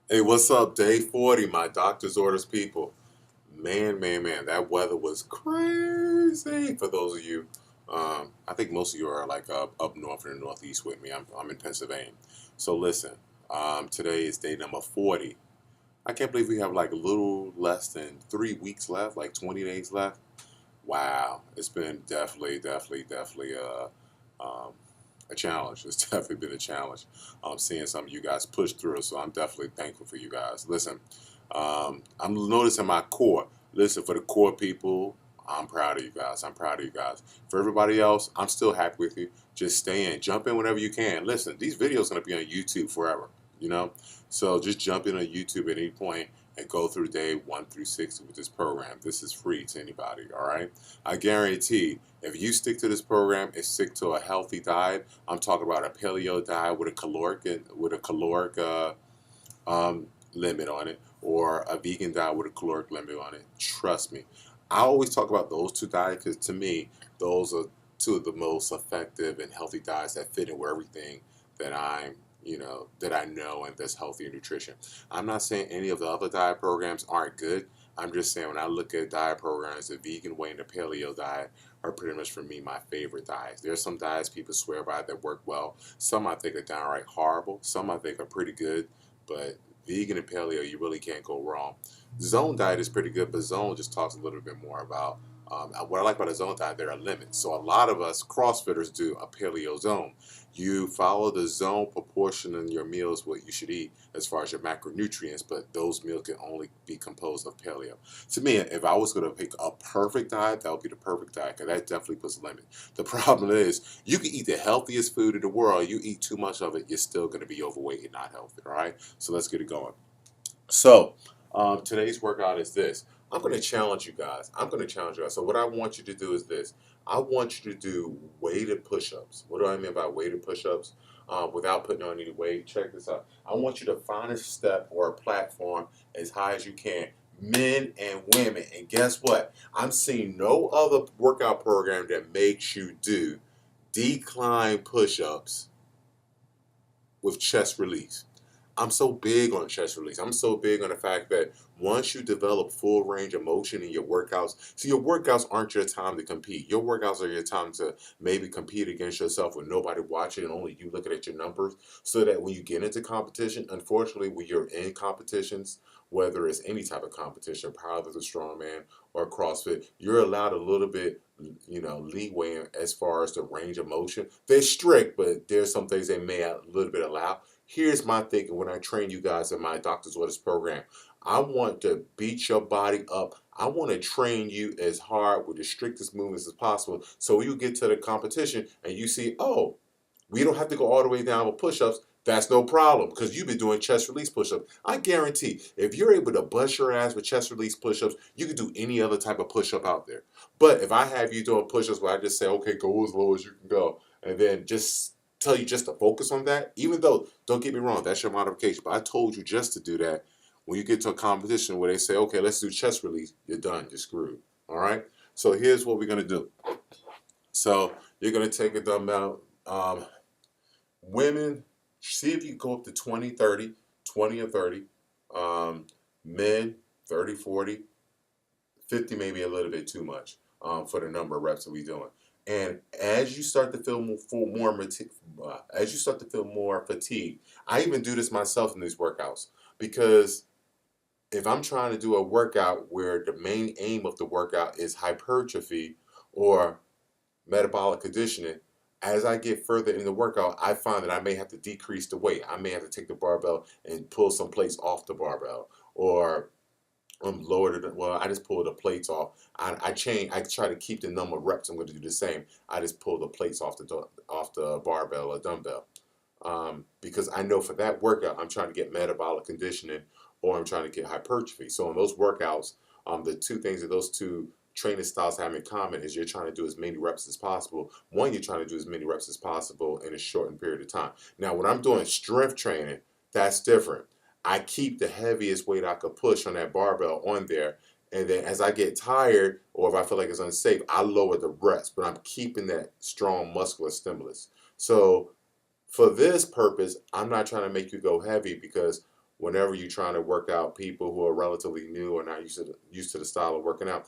Hey, what's up? Day 40, my doctor's orders people. Man, that weather was crazy for those of you. I think most of you are like up north in the northeast with me. I'm in Pennsylvania. So listen, today is day number 40. I can't believe we have like a little less than 3 weeks left, like 20 days left. Wow, it's been definitely um, a challenge. It's definitely been a challenge. Seeing some of you guys push through, so I'm definitely thankful for you guys. Listen, I'm noticing my core. Listen, for the core people, I'm proud of you guys. I'm proud of you guys. For everybody else, I'm still happy with you. Just stay in, jump in whenever you can. Listen, these videos are gonna be on YouTube forever. You know, so just jump in on YouTube at any point and go through day 1 through 60 with this program. This is free to anybody. All right. I guarantee if you stick to this program and stick to a healthy diet, I'm talking about a paleo diet with a caloric limit on it, or a vegan diet with a caloric limit on it. Trust me. I always talk about those two diets because to me, those are two of the most effective and healthy diets that fit in with everything that that I know and that's healthy and nutrition. I'm not saying any of the other diet programs aren't good. I'm just saying when I look at diet programs, the vegan way and the paleo diet are pretty much for me my favorite diets. There's some diets people swear by that work well. Some I think are downright horrible. Some I think are pretty good, but vegan and paleo, you really can't go wrong. Zone diet is pretty good, but zone just talks a little bit more about what I like about a zone diet. There are limits. So a lot of us CrossFitters do a paleo zone. You follow the zone proportion in your meals, what you should eat as far as your macronutrients, but those meals can only be composed of paleo. To me, if I was going to pick a perfect diet, that would be the perfect diet because that definitely puts a limit. The problem is you can eat the healthiest food in the world. You eat too much of it, you're still going to be overweight and not healthy. All right. So let's get it going. So today's workout is this. I'm going to challenge you guys. I'm going to challenge you guys. So what I want you to do is this. I want you to do weighted push-ups. What do I mean by weighted push-ups? Without putting on any weight. Check this out. I want you to find a step or a platform as high as you can, men and women. And guess what? I'm seeing no other workout program that makes you do decline push-ups with chest release. I'm so big on chest release. I'm so big on the fact that once you develop full range of motion in your workouts, see, your workouts aren't your time to compete. Your workouts are your time to maybe compete against yourself with nobody watching and only you looking at your numbers. So that when you get into competition, unfortunately, when you're in competitions, whether it's any type of competition, powerlifting, strongman, or CrossFit, you're allowed a little bit, leeway as far as the range of motion. They're strict, but there's some things they may a little bit allow. Here's my thinking when I train you guys in my Doctor's Orders program. I want to beat your body up. I want to train you as hard with the strictest movements as possible. So when you get to the competition and you see, oh, we don't have to go all the way down with push-ups. That's no problem because you've been doing chest release push-ups. I guarantee if you're able to bust your ass with chest release push-ups, you can do any other type of push-up out there. But if I have you doing push-ups where I just say, okay, go as low as you can go, and then just tell you just to focus on that, even though, don't get me wrong, that's your modification, but I told you just to do that. When you get to a competition where they say, okay, let's do chest release, you're done, you're screwed. All right? So here's what we're going to do. So you're going to take a dumbbell. Women, see if you can go up to 20, 30, 20 or 30. Men, 30, 40, 50 maybe a little bit too much for the number of reps that we're doing. And as you start to feel as you start to feel more fatigue, I even do this myself in these workouts because if I'm trying to do a workout where the main aim of the workout is hypertrophy or metabolic conditioning, as I get further in the workout, I find that I may have to decrease the weight. I may have to take the barbell and pull some plates off the barbell, or lower the, well, I just pull the plates off. I change. I try to keep the number of reps. I'm going to do the same. I just pull the plates off the barbell or dumbbell, because I know for that workout I'm trying to get metabolic conditioning or I'm trying to get hypertrophy. So in those workouts, the two things that those two training styles have in common is you're trying to do as many reps as possible. One, you're trying to do as many reps as possible in a shortened period of time. Now, when I'm doing strength training, that's different. I keep the heaviest weight I could push on that barbell on there. And then as I get tired or if I feel like it's unsafe, I lower the reps, but I'm keeping that strong muscular stimulus. So for this purpose, I'm not trying to make you go heavy because whenever you're trying to work out people who are relatively new or not used to the style of working out,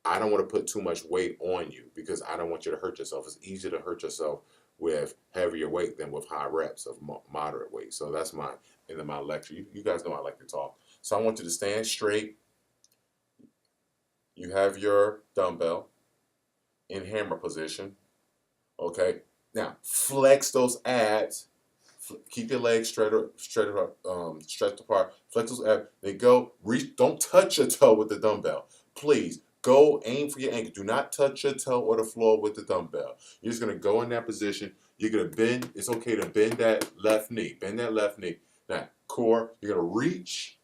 I don't want to put too much weight on you because I don't want you to hurt yourself. It's easier to hurt yourself with heavier weight than with high reps of moderate weight. So that's my end of my lecture. You guys know I like to talk. So I want you to stand straight. You have your dumbbell in hammer position. Okay. Now flex those abs. Keep your legs stretched apart. Flex those abs. Then go reach. Don't touch your toe with the dumbbell, please. Go aim for your ankle. Do not touch your toe or the floor with the dumbbell. You're just gonna go in that position. You're gonna bend. It's okay to bend that left knee. Bend that left knee. Now, core. You're gonna reach.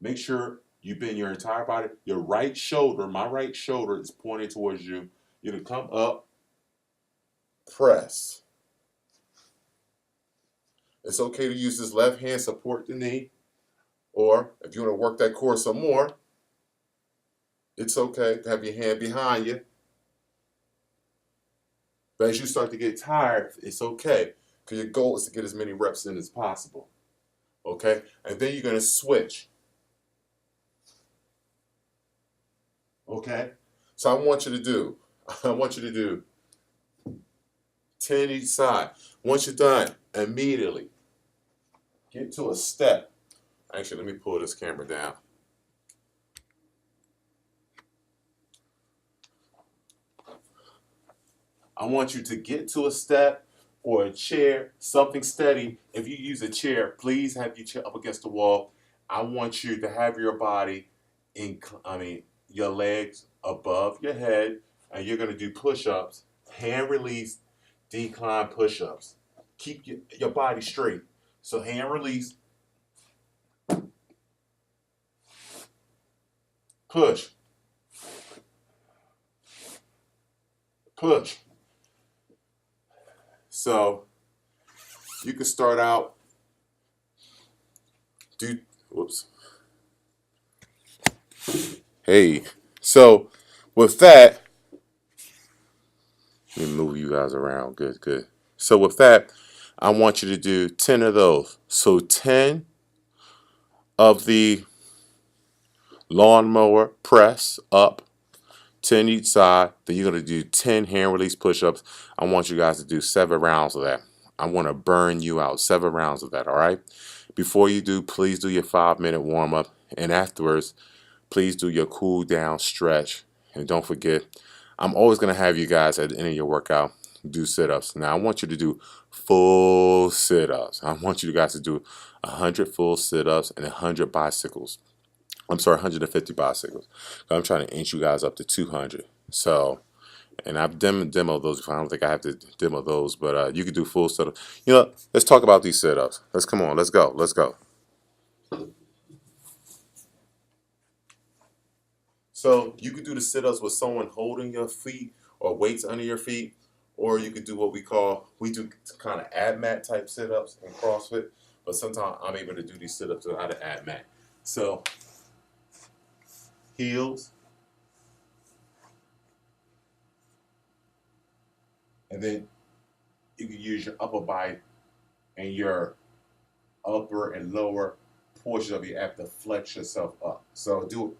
Make sure you bend your entire body. Your right shoulder, my right shoulder is pointing towards you. You're gonna come up, press. It's okay to use this left hand, support the knee. Or if you want to work that core some more, it's okay to have your hand behind you. But as you start to get tired, it's okay. Because your goal is to get as many reps in as possible. Okay? And then you're going to switch. Okay? So I want you to do 10 each side. Once you're done, immediately get to a step. Actually, let me pull this camera down. I want you to get to a step or a chair, something steady. If you use a chair, please have your chair up against the wall. I want you to have your body your legs above your head, and you're going to do push-ups, hand release, decline push-ups. Keep your body straight. So hand release, push, push. So you can start out, whoops. Hey, so with that, let me move you guys around. Good, good. So with that, I want you to do 10 of those. So 10 of the lawnmower press up, 10 each side. Then you're going to do 10 hand release push-ups. I want you guys to do 7 rounds of that. I want to burn you out. 7 rounds of that, all right? Before you do, please do your 5-minute warm-up. And afterwards, please do your cool down stretch. And don't forget, I'm always going to have you guys at the end of your workout do sit-ups. Now, I want you to do full sit-ups. I want you guys to do 100 full sit-ups and 100 bicycles. I'm sorry, 150 bicycles. I'm trying to inch you guys up to 200. So, and I've demoed those. I don't think I have to demo those, but you can do full sit-ups. You know, let's talk about these sit-ups. Come on, let's go. Let's go. So you could do the sit-ups with someone holding your feet or weights under your feet, or you could do what we do kind of ab mat type sit-ups in CrossFit, but sometimes I'm able to do these sit-ups without an ab mat. So heels, and then you can use your upper body and your upper and lower portion of your ab to flex yourself up. So do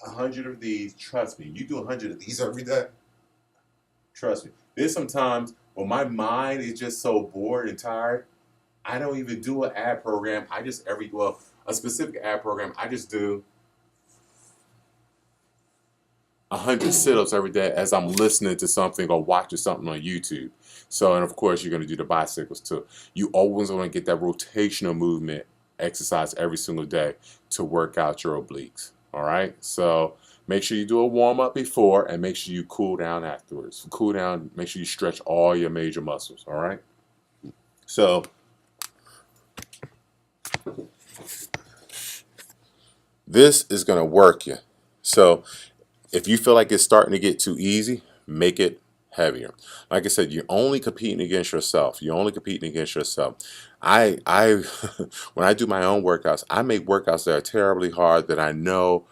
100 of these. Trust me, you do 100 of these every day. Trust me. There's sometimes when my mind is just so bored and tired, I don't even do an ab program. I just a specific ab program. I just do 100 sit-ups every day as I'm listening to something or watching something on YouTube. So, and of course, you're going to do the bicycles too. You always want to get that rotational movement exercise every single day to work out your obliques. All right. So make sure you do a warm-up before and make sure you cool down afterwards. Cool down. Make sure you stretch all your major muscles. All right. So this is going to work you. So if you feel like it's starting to get too easy, make it heavier. Like I said, you're only competing against yourself. You're only competing against yourself. I when I do my own workouts, I make workouts that are terribly hard that I know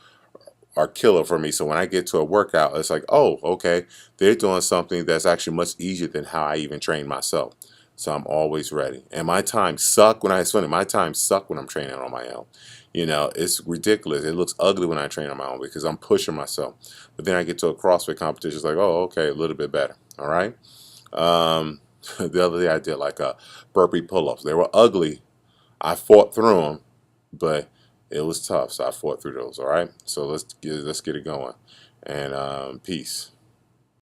are killer for me. So when I get to a workout, it's like, oh, okay, they're doing something that's actually much easier than how I even train myself. So I'm always ready. And my time suck when it's funny. My time suck when I'm training on my own. You know, it's ridiculous. It looks ugly when I train on my own because I'm pushing myself. But then I get to a CrossFit competition, it's like, oh, okay, a little bit better. All right. Um, the other day I did like a burpee pull-ups. They were ugly. I fought through them, but it was tough. So I fought through those. All right. So let's get it going. And peace.